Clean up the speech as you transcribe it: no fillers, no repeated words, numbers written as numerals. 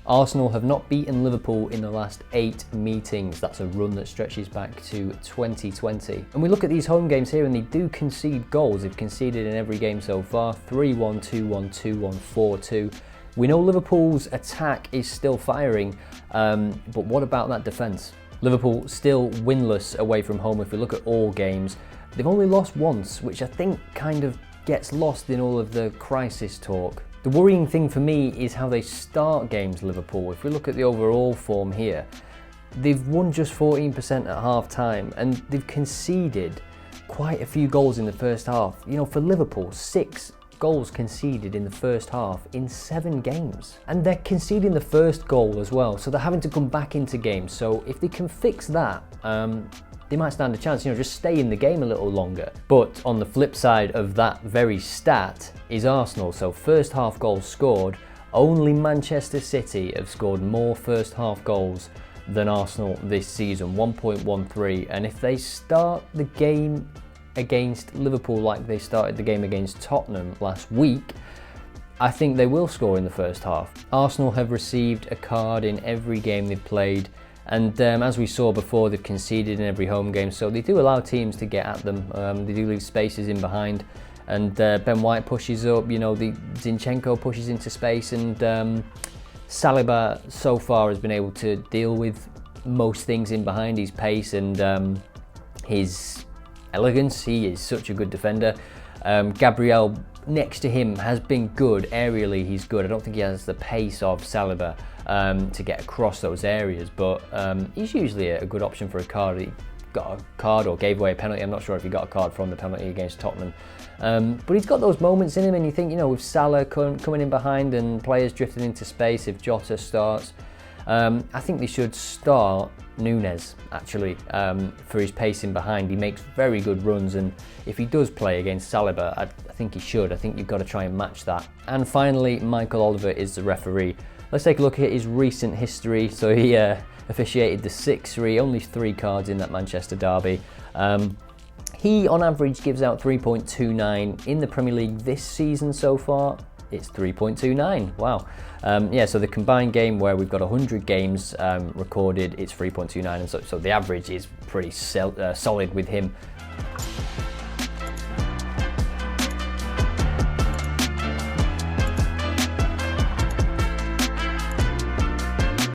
Arsenal have not beaten Liverpool in the last 8 meetings. That's a run that stretches back to 2020. And we look at these home games here and they do concede goals. They've conceded in every game so far, 3-1, 2-1, 2-1, 4-2. We know Liverpool's attack is still firing, but what about that defence? Liverpool still winless away from home if we look at all games. They've only lost once, which I think kind of gets lost in all of the crisis talk. The worrying thing for me is how they start games, Liverpool. If we look at the overall form here, they've won just 14% at half time and they've conceded quite a few goals in the first half. You know, for Liverpool, 6 goals conceded in the first half in 7 games. And they're conceding the first goal as well, so they're having to come back into games. So if they can fix that, they might stand a chance, you know, just stay in the game a little longer. But on the flip side of that very stat is Arsenal. So first half goals scored, only Manchester City have scored more first half goals than Arsenal this season, 1.13. And if they start the game against Liverpool like they started the game against Tottenham last week, I think they will score in the first half. Arsenal have received a card in every game they've played. And as we saw before, they've conceded in every home game, so they do allow teams to get at them. They do leave spaces in behind, and Ben White pushes up. You know, Zinchenko pushes into space, and Saliba so far has been able to deal with most things in behind. His pace and his elegance. He is such a good defender. Gabriel next to him has been good aerially. He's good. I don't think he has the pace of Saliba to get across those areas, but he's usually a good option for a card. He got a card or gave away a penalty. I'm not sure if he got a card from the penalty against Tottenham, but he's got those moments in him, and you think, you know, with Salah coming in behind and players drifting into space, if Jota starts, I think they should start Núñez actually for his pacing behind. He makes very good runs, and if he does play against Saliba, I think he should. I think you've got to try and match that. And finally, Michael Oliver is the referee. Let's take a look at his recent history. So he officiated the 6-3, only 3 cards in that Manchester derby. He on average gives out 3.29 in the Premier League this season so far. It's 3.29. Wow. Yeah, so the combined game where we've got 100 games recorded, it's 3.29, and so the average is pretty solid with him